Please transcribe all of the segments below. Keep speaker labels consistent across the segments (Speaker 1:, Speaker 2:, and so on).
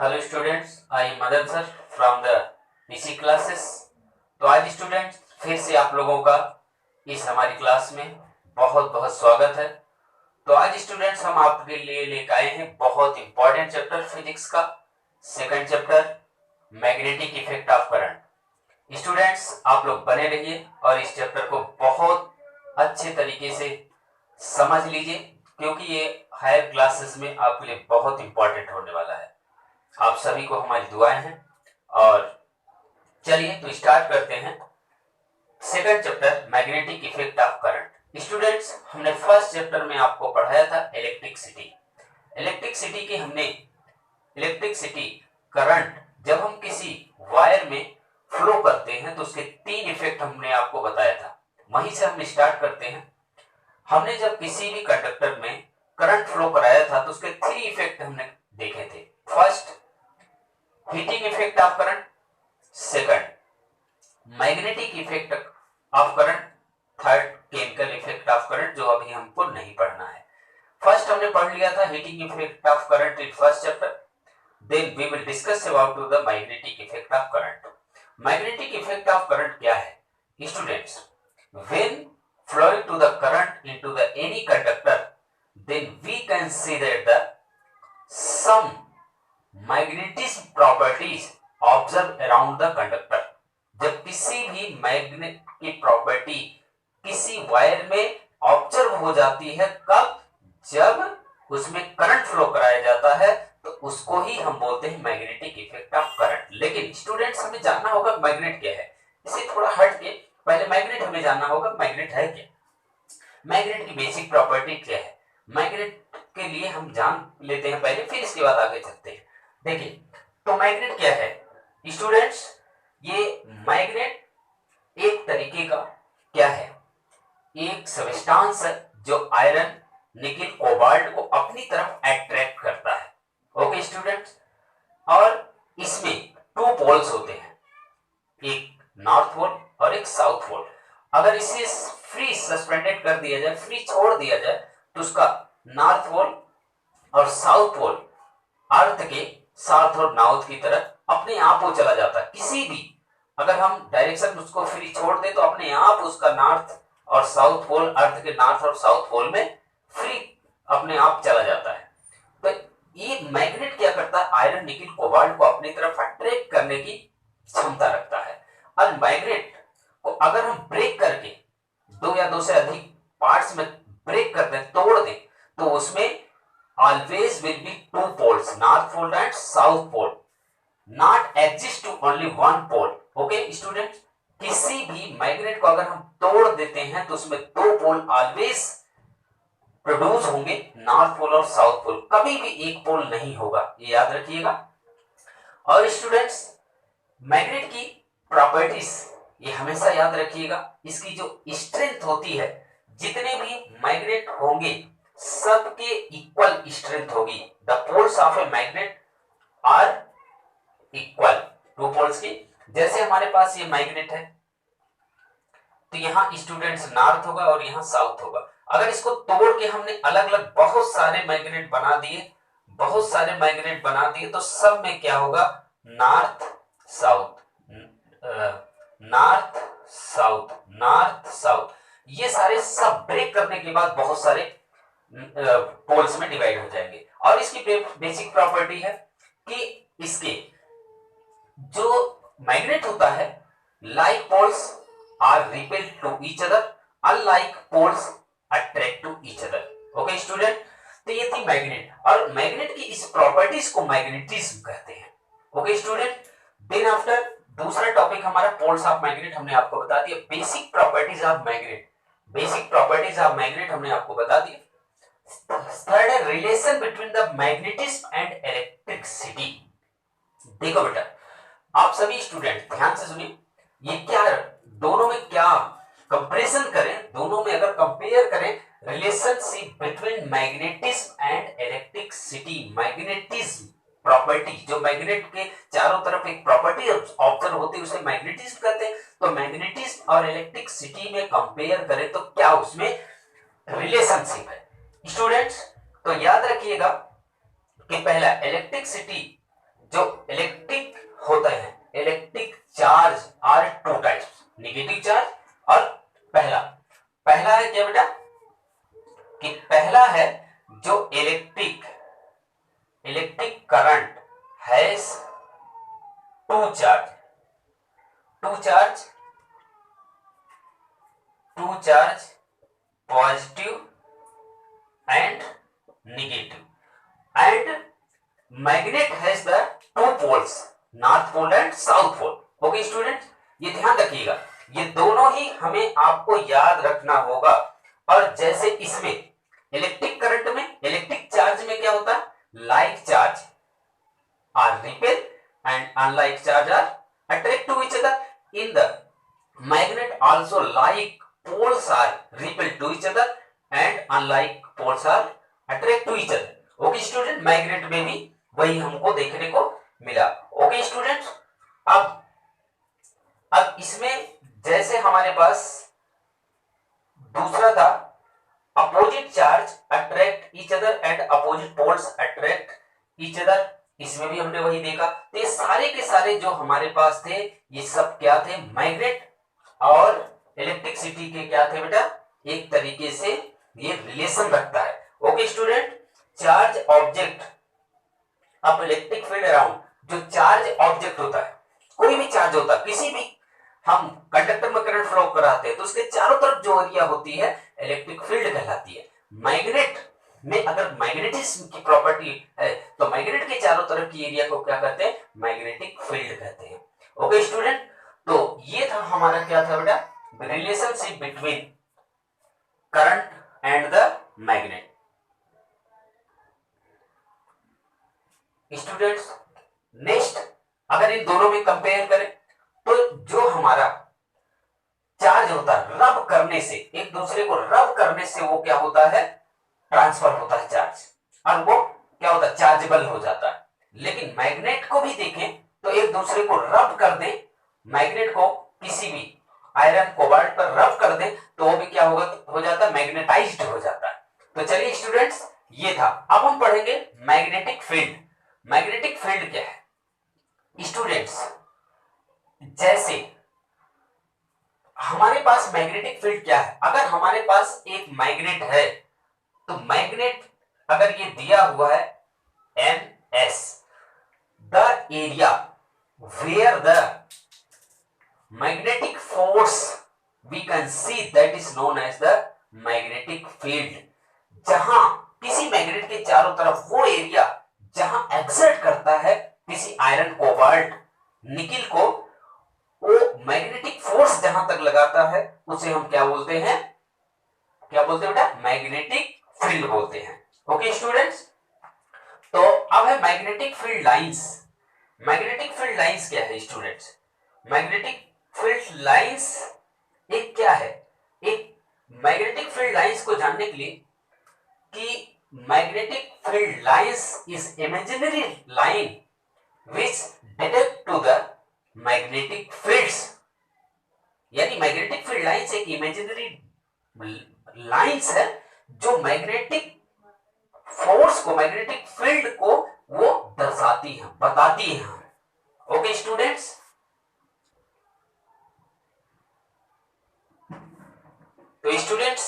Speaker 1: Hello students, I am Madan sir from the PC classes. तो आज students फिर से आप लोगों का इस हमारी क्लास में बहुत बहुत स्वागत है। तो आज स्टूडेंट्स हम आपके लिए लेकर आए हैं बहुत इंपॉर्टेंट चैप्टर फिजिक्स का second chapter, magnetic effect of current. Students आप लोग बने रहिए और इस चैप्टर को बहुत अच्छे तरीके से समझ लीजिए, क्योंकि ये हायर क्लासेस में आपके लिए बहुत इंपॉर्टेंट होने वाला है। आप सभी को हमारी दुआएं हैं। और चलिए तो स्टार्ट करते हैं second chapter, magnetic effect of current. Students हमने फर्स्ट चैप्टर में आपको पढ़ाया था इलेक्ट्रिसिटी की हमने इलेक्ट्रिसिटी करंट जब हम किसी वायर में फ्लो करते हैं तो उसके तीन इफेक्ट हमने आपको बताया था। वहीं से हम स्टार्ट करते हैं। हमने जब किसी भी कंडक्टर में करंट फ्लो कराया था तो उसके थ्री इफेक्ट हमने देखे थे। First, heating effect of current. Second, magnetic effect of current. Third, chemical effect of current, जो अभी हमको नहीं पढ़ना है। फर्स्ट हमने पढ़ लिया था heating effect of current in first chapter. Then we will discuss about the magnetic effect of current. Magnetic effect of current क्या है students? When flowing to the current into the any conductor, then we can see that the some magnetism properties observed around the conductor। जब किसी भी magnet की property किसी wire में observe हो जाती है, कब? जब उसमें करंट फ्लो कराया जाता है तो उसको ही हम बोलते हैं मैग्नेटिक इफेक्ट ऑफ करंट। लेकिन स्टूडेंट्स हमें जानना होगा मैग्नेट क्या है। इसे थोड़ा हट के पहले मैग्नेट हमें जानना होगा, मैग्नेट है क्या, मैग्नेट की बेसिक प्रॉपर्टी क्या है। मैग्नेट के लिए हम जान लेते हैं पहले, फिर इसके बाद आगे चलते हैं। देखिए तो मैग्नेट क्या है स्टूडेंट्स? ये मैग्नेट एक तरीके का क्या है, एक सब्सटेंस है जो आयरन, निकेल, कोबाल्ट को अपनी तरफ अट्रैक्ट करता है। ओके स्टूडेंट्स, और इसमें टू पोल्स होते हैं, एक नॉर्थ पोल और एक साउथ पोल। अगर इसे फ्री सस्पेंडेड कर दिया जाए, फ्री छोड़ दिया जाए, तो उसका नॉर्थ पोल और साउथ पोल अर्थ के साउथ और नॉर्थ की तरफ अपने आप वो चला जाता है। किसी भी अगर हम डायरेक्शन उसको फ्री छोड़ दे तो अपने आप उसका नॉर्थ और साउथ पोल अर्थ के नॉर्थ और साउथ पोल में फ्री अपने आप चला जाता है। तो ये मैग्नेट क्या करता है, आयरन, निकेल, कोबाल्ट को अपनी तरफ अट्रैक्ट करने की क्षमता रखता है। और मैग्नेट को अगर हम ब्रेक करके दो या दो से अधिक पार्ट्स में ब्रेक कर दें, तोड़ दें, तो उसमें always will be two poles, north pole and south pole, not exist to only one pole। okay students, किसी भी मैग्नेट को अगर हम तोड़ देते हैं तो उसमें दो पोल ऑलवेज प्रोड्यूस होंगे, नॉर्थ पोल और साउथ पोल, कभी भी एक पोल नहीं होगा, ये याद रखिएगा। और स्टूडेंट्स मैग्नेट की प्रॉपर्टीज ये हमेशा याद रखिएगा, इसकी जो स्ट्रेंथ होती है, जितने भी मैग्नेट होंगे सबके इक्वल स्ट्रेंथ होगी। The poles of a magnet are equal, two poles की। जैसे हमारे पास ये मैग्नेट है तो यहाँ स्टूडेंट्स नॉर्थ होगा और यहाँ साउथ होगा। अगर इसको तोड़ के हमने अलग अलग बहुत सारे मैग्नेट बना दिए, बहुत सारे मैग्नेट बना दिए, तो सब में क्या होगा, north south, north south, north south, ये सारे सब ब्रेक करने के बाद बहुत सारे पोल्स में डिवाइड हो जाएंगे। और इसकी बेसिक प्रॉपर्टी है कि इसके जो मैग्नेट होता है, like poles are repel to each other, unlike poles attract to each other. Okay student, तो ये थी मैग्नेट, और मैग्नेट की इस प्रॉपर्टीज को मैग्नेटिज्म कहते हैं। ओके स्टूडेंट, देन आफ्टर दूसरा टॉपिक हमारा पोल्स ऑफ मैग्नेट हमने आपको बता दिया। Basic properties of magnet, basic properties of magnet हमने आपको बता दिया। थर्ड है relation between the magnetism and electricity. देखो बेटा, आप सभी स्टूडेंट ध्यान से सुनिए, ये क्या दोनों में क्या कंपैरिजन करें, दोनों में अगर कंपेयर करें relationship between magnetism and electricity. Magnetism property, जो मैग्नेट के चारों तरफ एक प्रॉपर्टी ऑब्जर्व होती है, उसे मैग्नेटिज्म कहते हैं। तो मैग्नेटिज्म और इलेक्ट्रिसिटी में कंपेयर करें तो क्या उसमें रिलेशनशिप है स्टूडेंट्स? तो याद रखिएगा कि पहला इलेक्ट्रिसिटी जो इलेक्ट्रिक होते हैं, electric charge are two types, negative charge और पहला पहला है क्या बेटा कि पहला है जो electric current has two charge, positive and negative, and magnet has the two poles, north pole and south pole. Okay students, ये ध्यान रखिएगा, ये दोनों ही हमें आपको याद रखना होगा। और जैसे इसमें इलेक्ट्रिक करंट में, इलेक्ट्रिक चार्ज में क्या होता है, like charge are repel and unlike charge are attract to each other. In the magnet also like poles are repel to each other and unlike poles are attract to each other. Okay student, magnet में भी वही हमको देखने को मिला। Okay student, अब इसमें जैसे हमारे पास दूसरा था opposite charge attract each other and opposite poles attract each other, इसमें भी हमने वही देखा। तो ये सारे के सारे जो हमारे पास थे ये सब क्या थे, मैग्नेट और इलेक्ट्रिसिटी के क्या थे बेटा, एक तरीके से ये रिलेशन रखता है। Okay student, charge object of electric field around, जो चार्ज ऑब्जेक्ट होता है, कोई भी चार्ज होता है, किसी भी हम कंडक्टर में करंट फ्लो कराते हैं तो उसके चारों तरफ जो एरिया होती है इलेक्ट्रिक फील्ड कहलाती है। मैग्नेट में अगर मैग्नेटिज्म की प्रॉपर्टी है तो मैग्नेट के चारों तरफ की एरिया को क्या कहते हैं, मैग्नेटिक फील्ड कहते हैं। ओके स्टूडेंट, तो ये था हमारा क्या था बेटा, relationship between current and the magnet. Students, next अगर इन दोनों में कंपेयर करें तो जो हमारा चार्ज होता है रब करने से, एक दूसरे को रब करने से वो क्या होता है, ट्रांसफर होता है चार्ज, और वो क्या होता है, चार्जेबल हो जाता है। लेकिन मैग्नेट को भी देखें तो एक दूसरे को रब कर दें, मैग्नेट को किसी भी आयरन कोबाल्ट पर रब कर दे तो वो भी क्या होगा, हो जाता है, मैग्नेटाइज्ड हो जाता है। तो चलिए स्टूडेंट्स, ये था। अब हम पढ़ेंगे मैग्नेटिक फील्ड। मैग्नेटिक फील्ड क्या है स्टूडेंट्स, जैसे हमारे पास मैग्नेटिक फील्ड क्या है, अगर हमारे पास एक मैग्नेट है तो मैग्नेट अगर ये दिया हुआ है MS, the area where the magnetic force we can see that is known as the magnetic field। जहां किसी मैग्नेट के चारों तरफ वो एरिया जहां एक्सर्ट करता है किसी आयरन कोबाल्ट निकिल को, वो मैग्नेटिक फोर्स जहां तक लगाता है उसे हम क्या बोलते हैं, बेटा, मैग्नेटिक फील्ड बोलते हैं। ओके स्टूडेंट्स, तो अब है magnetic field lines. Magnetic field lines क्या है स्टूडेंट्स, मैग्नेटिक फील्ड लाइंस एक क्या है, एक मैग्नेटिक फील्ड लाइंस को जानने के लिए कि magnetic field lines is imaginary line which detect to the magnetic fields, यानी मैग्नेटिक फील्ड लाइंस एक इमेजिनरी लाइंस है जो मैग्नेटिक फोर्स को, मैग्नेटिक फील्ड को वो दर्शाती है, बताती है। ओके स्टूडेंट्स, तो स्टूडेंट्स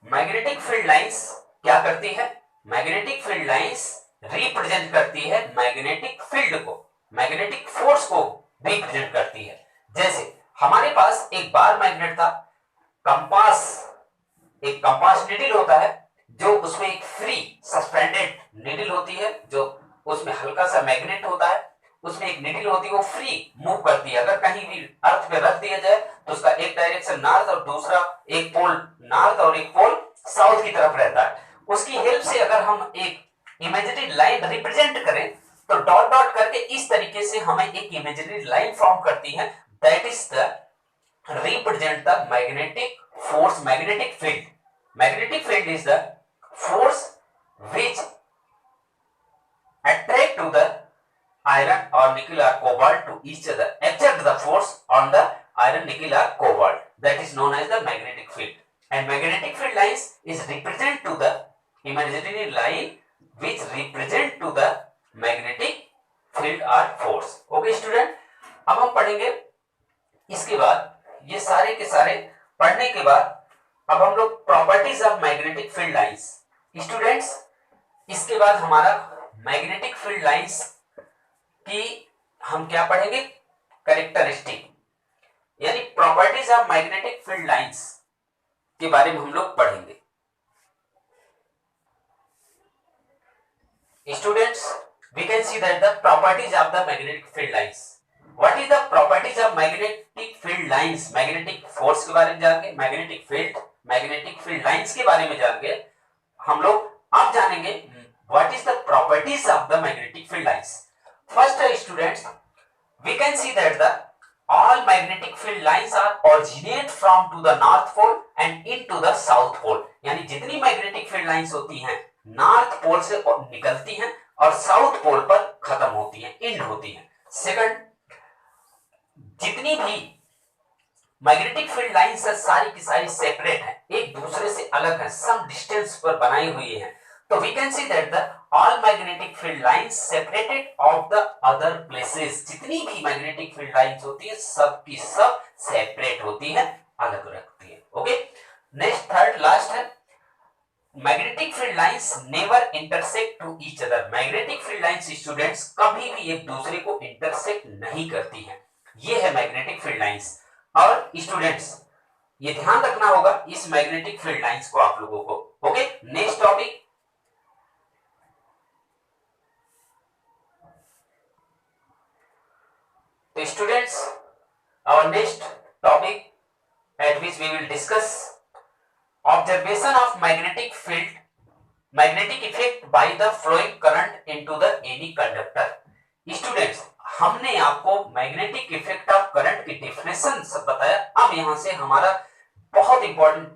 Speaker 1: मैग्नेटिक फील्ड लाइंस क्या करती है, मैग्नेटिक फील्ड लाइंस रिप्रेजेंट करती है मैग्नेटिक फील्ड को, मैग्नेटिक फोर्स को रिप्रेजेंट करती है। जैसे हमारे पास एक बार मैग्नेट था, कंपास, एक कंपास नीडल होता है जो उसमें एक फ्री सस्पेंडेड नीडल होती है, जो उसमें हल्का सा मैग्नेट होता है, उसमें एक नीडल होती है, वो फ्री मूव करती है। अगर कहीं भी अर्थ पे रख दिया जाए तो उसका एक डायरेक्शन नॉर्थ और दूसरा एक पोल नॉर्थ और एक पोल साउथ की तरफ रहता है। उसकी हेल्प से अगर हम एक इमेजिनरी लाइन रिप्रेजेंट करें तो डॉट डॉट करके इस तरीके से हमें एक इमेजिनरी लाइन फॉर्म करती है, that is the represent the magnetic force, magnetic field. Magnetic field is the force which attract to the iron or nickel or cobalt to each other, exert the force on the iron, nickel or cobalt, that is known as the magnetic field. And magnetic field lines is represent to the imaginary line which represent to the magnetic field और force. Okay student, अब हम पढ़ेंगे इसके बाद, ये सारे के सारे पढ़ने के बाद अब हम लोग properties of magnetic field lines. Students, इसके बाद हमारा मैग्नेटिक फील्ड लाइंस की हम क्या पढ़ेंगे, कैरेक्टरिस्टिक यानी properties of magnetic field lines के बारे में हम लोग पढ़ेंगे। Students, we can see that the properties of the magnetic field lines. What is the properties of magnetic field lines? Magnetic force के बारे में जानेंगे, magnetic field lines के बारे में जानेंगे हम लोग। अब जानेंगे what is the properties of the magnetic field lines. First, students, we can see that the all magnetic field lines are originate from to the north pole and into the south pole. यानी जितनी magnetic field lines होती हैं north pole से निकलती हैं और south pole पर खत्म होती हैं, एंड होती हैं। सेकंड, जितनी भी मैग्नेटिक फील्ड लाइंस है सारी की सारी सेपरेट हैं, एक दूसरे से अलग हैं, सम डिस्टेंस पर बनाई हुई हैं। तो we can see that the all magnetic field lines separated of the other places. जितनी भी मैग्नेटिक फील्ड लाइंस होती है सब की सब सेपरेट होती हैं, अलग रखती है। ओके, नेक्स्ट थर्ड लास्ट है, magnetic field lines never intersect to each other. Magnetic field lines students कभी भी एक दूसरे को इंटरसेक्ट नहीं करती हैं, ये है मैग्नेटिक फील्ड लाइंस। और स्टूडेंट्स ये ध्यान रखना होगा इस मैग्नेटिक फील्ड लाइंस को आप लोगों को। ओके, नेक्स्ट टॉपिक, तो students our next topic at which we will discuss observation of magnetic field, magnetic effect by the flowing current into the any conductor. Students, हमने आपको मैग्नेटिक इफेक्ट ऑफ करंट की definition सब बताया। अब यहां से हमारा बहुत इंपॉर्टेंट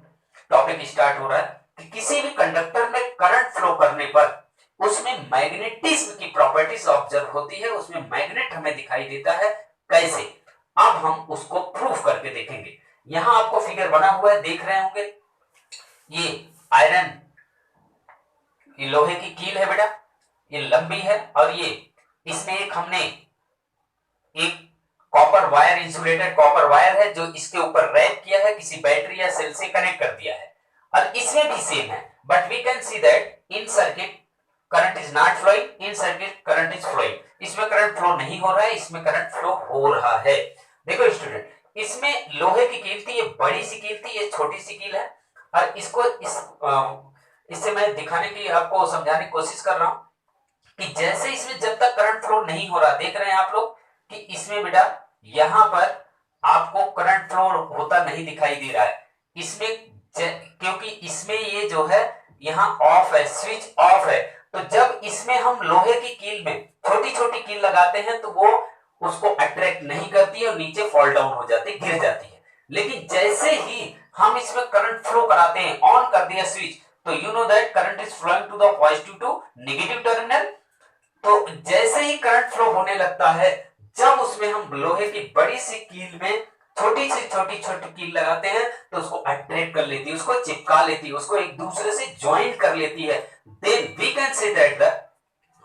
Speaker 1: टॉपिक स्टार्ट हो रहा है कि किसी भी कंडक्टर में करंट फ्लो करने पर उसमें मैग्नेटिज्म की प्रॉपर्टीज ऑब्जर्व होती है, उसमें मैग्नेट हमें दिखाई देता है। कैसे, अब हम उसको प्रूफ करके देखेंगे। यहां आपको फिगर बना हुआ है, देख रहे होंगे, ये आयरन, ये लोहे की कील है बेटा, ये लंबी है, और ये इसमें एक हमने एक copper wire, insulated copper wire है जो इसके ऊपर रैप किया है, किसी बैटरी या सेल से कनेक्ट कर दिया है। और इसमें भी सेम है, but we can see that in circuit current is not flowing, in circuit current is flowing. इसमें करंट फ्लो नहीं हो रहा है, इसमें करंट फ्लो हो रहा है। देखो स्टूडेंट, इसमें लोहे की कील थी, ये बड़ी सी कील थी, ये छोटी सी कील है, और इसको इससे मैं दिखाने की, आपको समझाने की कोशिश कर रहा हूं कि जैसे इसमें जब तक करंट फ्लो नहीं हो रहा, देख रहे हैं आप लोग कि इसमें बेटा यहां पर आपको करंट फ्लो होता नहीं दिखाई दे रहा है। इसमें क्योंकि इसमें ये जो है यहाँ ऑफ है, स्विच ऑफ है, तो जब इसमें हम लोहे की कील में छोटी छोटी कील लगाते हैं तो वो उसको अट्रैक्ट नहीं करती है और नीचे फॉल डाउन हो जाती है, गिर जाती है। लेकिन जैसे ही हम इसमें करंट फ्लो कराते हैं, ऑन कर दिया स्विच, तो you know that current is flowing to the positive to negative terminal. तो जैसे ही करंट फ्लो होने लगता है, जब उसमें हम लोहे की बड़ी सी कील में छोटी सी छोटी छोटी कील लगाते हैं तो उसको अट्रैक्ट कर लेती है, उसको चिपका लेती है, उसको एक दूसरे से ज्वाइन कर लेती है। Then we can say that the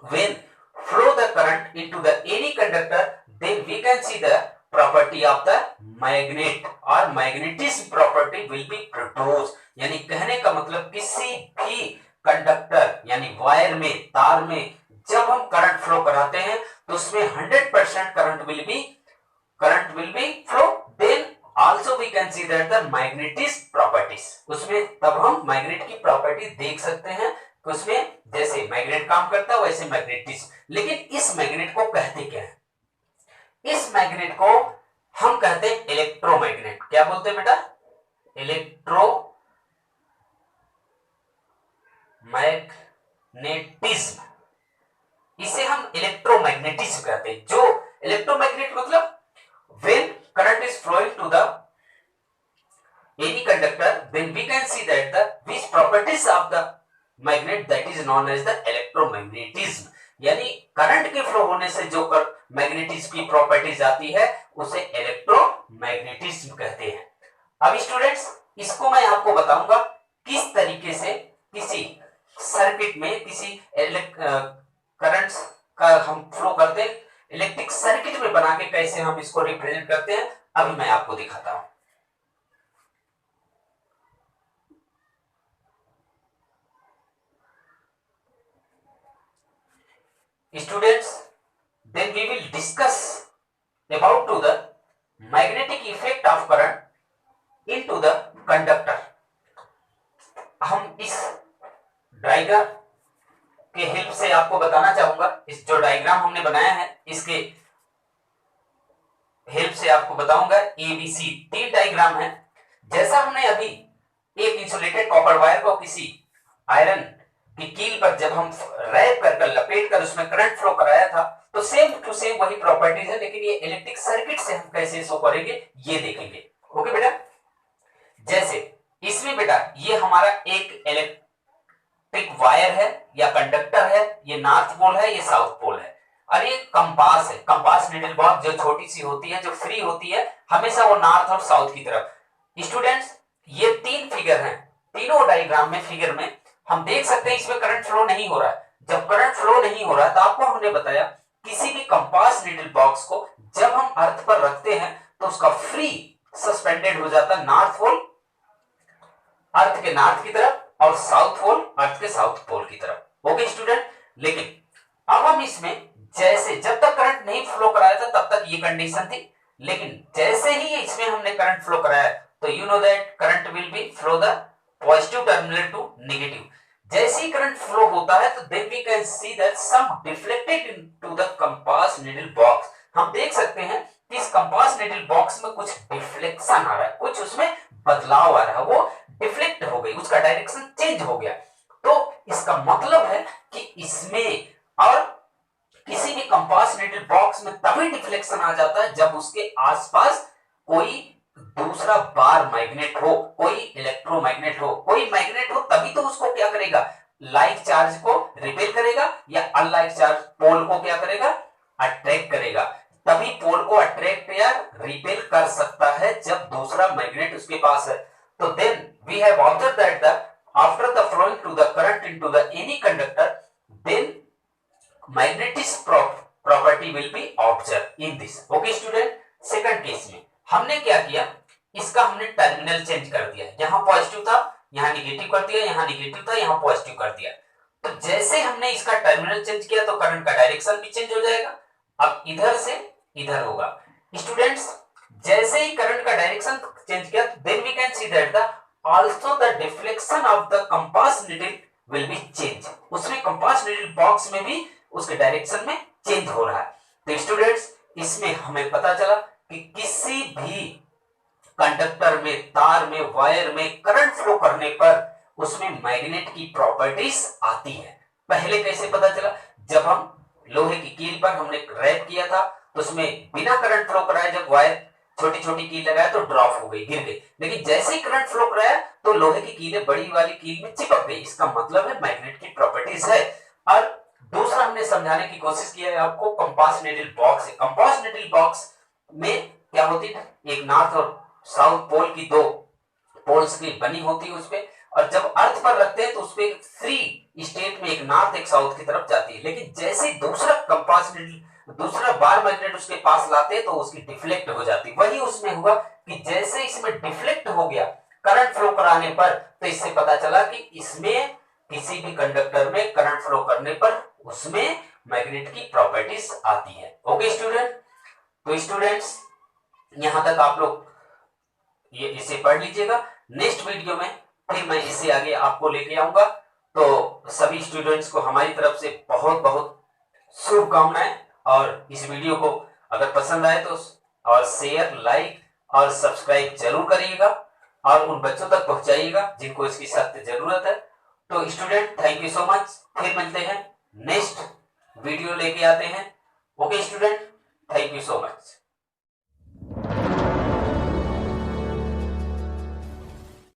Speaker 1: when flow the current into the any conductor, then we can see the property of the magnet और magnetism property will be produce. यानी कहने का मतलब किसी भी कंडक्टर यानी वायर में, तार में जब हम करंट फ्लो कराते हैं तो उसमें 100% current will be flow. Then also we can see that the magnetism properties, उसमें तब हम मैग्नेट की प्रॉपर्टी देख सकते हैं कि उसमें जैसे मैग्नेट काम करता है वैसे मैग्नेटिज्म। लेकिन इस मैग्नेट को कहते क्या है? इस मैग्नेट को हम कहते हैं इलेक्ट्रोमैग्नेट। क्या बोलते हैं बेटा? इलेक्ट्रोमैग्नेटिज्म, इसे हम इलेक्ट्रोमैग्नेटिज्म कहते हैं। जो इलेक्ट्रोमैग्नेट मतलब when current is flowing to the any conductor, then we can see that the which properties of the magnet, that is known as the electromagnetism। यानी करंट के फ्लो होने से जो मैग्नेटिज्म की प्रॉपर्टीज आती है उसे इलेक्ट्रोमैग्नेटिज्म कहते हैं। अब स्टूडेंट्स, इसको मैं आपको बताऊंगा किस तरीके से किसी सर्किट में किसी करंट्स का हम फ्लो करते हैं इलेक्ट्रिक सर्किट में बना के कैसे हम इसको रिप्रेजेंट करते हैं अभी मैं आपको दिखाता हूं। Students, then we will discuss about to the magnetic effect of current into the conductor। हम इस डायग्राम के हेल्प से आपको बताना चाहूंगा, इस जो डायग्राम हमने बनाया है इसके हेल्प से आपको बताऊंगा। ABC 3 डायग्राम है। जैसा हमने अभी एक इंसुलेटेड कॉपर वायर को किसी आयरन की कील पर जब हम रैप कर लपेट कर उसमें करंट फ्लो कराया था, तो सेम टू सेम वही प्रॉपर्टीज है, लेकिन ये इलेक्ट्रिक सर्किट से हम कैसे शो करेंगे ये देखेंगे। ओके बेटा, जैसे इसमें बेटा ये हमारा एक इलेक्ट्रिक वायर है या कंडक्टर है, ये नॉर्थ पोल है, ये साउथ पोल है, और ये कंपास है, कंपास नीडल बॉक्स जो छोटी सी होती है, जो फ्री होती है हमेशा वो नॉर्थ और साउथ की तरफ। स्टूडेंट्स, ये 3 फिगर हैं, तीनों डायग्राम में फिगर में हम देख सकते हैं इसमें करंट फ्लो नहीं हो रहा है। जब करंट फ्लो नहीं हो रहा है तो आपको हमने बताया किसी भी कंपास नीडल बॉक्स को जब हम अर्थ पर रखते हैं तो उसका फ्री सस्पेंडेड हो जाता है नॉर्थ पोल अर्थ के नॉर्थ की तरफ और साउथ पोल अर्थ के साउथ पोल की तरफ। ओके स्टूडेंट, लेकिन अब हम इसमें जैसे जब तक करंट नहीं फ्लो कराया था तब तक ये कंडीशन थी, लेकिन जैसे ही इसमें हमने करंट फ्लो कराया तो you know that current will be flow the positive terminal to negative. जैसे ही करंट फ्लो होता है तो then we can see that some deflected into the compass needle box. हम देख सकते हैं कि इस कंपास नीडल बॉक्स में कुछ डिफ्लेक्शन आ रहा है, कुछ उसमें बदलाव आ रहा है, वो डिफ्लेक्ट हो गई, उसका डायरेक्शन चेंज हो गया। तो इसका मतलब है कि इसमें और किसी भी कंपास नीडल बॉक्स में तभी डिफ्लेक्शन आ जाता है जब उसके आसपास कोई दूसरा बार मैग्नेट हो, कोई इलेक्ट्रोमैग्नेट हो, कोई मैग्नेट हो, तभी तो उसको क्या करेगा, लाइक चार्ज को रिपेल करेगा या अनलाइक चार्ज पोल को क्या करेगा, अट्रैक्ट करेगा। तभी पोल को अट्रैक्ट या रिपेल कर सकता है जब दूसरा मैग्नेट उसके पास है। तो then we have observe that the after the flowing to the current into the any conductor then magnetic property will be observe in this. Okay student, second case में हमने क्या किया, इसका हमने टर्मिनल चेंज कर दिया, यहां पॉजिटिव था यहां निगेटिव कर दिया, यहां निगेटिव था यहां पॉजिटिव कर दिया। तो जैसे हमने इसका टर्मिनल चेंज किया तो करंट का डायरेक्शन भी चेंज हो जाएगा, अब इधर से इधर होगा। स्टूडेंट्स, जैसे ही करंट का डायरेक्शन चेंज किया then we can see that the also the deflection of the compass needle will be change. उसमें कंपास नीडल बॉक्स में भी उसके डायरेक्शन में चेंज हो रहा है। तो स्टूडेंट्स, इसमें हमें पता चला कि किसी भी कंडक्टर में, तार में, वायर में करंट फ्लो करने पर उसमें मैग्नेट की प्रॉपर्टीज आती है। पहले कैसे पता चला, जब हम लोहे की कील पर हमने रैप किया था तो उसमें बिना करंट फ्लो कराए जब वायर छोटी छोटी कील लगाया तो ड्रॉप हो गई, गिर गई, लेकिन जैसे ही करंट फ्लो कराया तो लोहे की कीलें बड़ी वाली कील में चिपक गई। इसका मतलब है मैग्नेट की प्रॉपर्टीज है। और दूसरा हमने समझाने की कोशिश किया है आपको कंपास नीडल बॉक्स है। कंपास नीडल बॉक्स में क्या होती है, एक नॉर्थ और साउथ पोल की दो पोल्स की बनी होती है उसपे, और जब अर्थ पर रखते हैं तो उसपे फ्री स्टेट में एक नॉर्थ एक साउथ की तरफ जाती है। लेकिन जैसे दूसरा कंपास नीडल दूसरा बार मैग्नेट उसके पास लाते हैं तो उसकी डिफ्लेक्ट हो जाती है। वही उसमें हुआ कि जैसे इसमें डिफ्लेक्ट हो गया करंट फ्लो कराने पर, तो इससे पता चला कि इसमें किसी भी कंडक्टर में करंट फ्लो करने पर उसमें मैग्नेट की प्रॉपर्टीज आती है। ओके स्टूडेंट, तो स्टूडेंट्स यहां तक आप लोग ये इसे पढ़ लीजिएगा। नेक्स्ट वीडियो में फिर मैं इसे आगे आपको लेके आऊंगा। तो सभी स्टूडेंट्स को हमारी तरफ से बहुत बहुत शुभकामनाएं, और इस वीडियो को अगर पसंद आए तो और शेयर, लाइक और सब्सक्राइब जरूर करिएगा और उन बच्चों तक पहुंचाइएगा जिनको इसकी सख्त जरूरत है। तो student, thank you so much, फिर मिलते हैं, नेक्स्ट वीडियो लेके आते हैं। Okay student, thank you so much.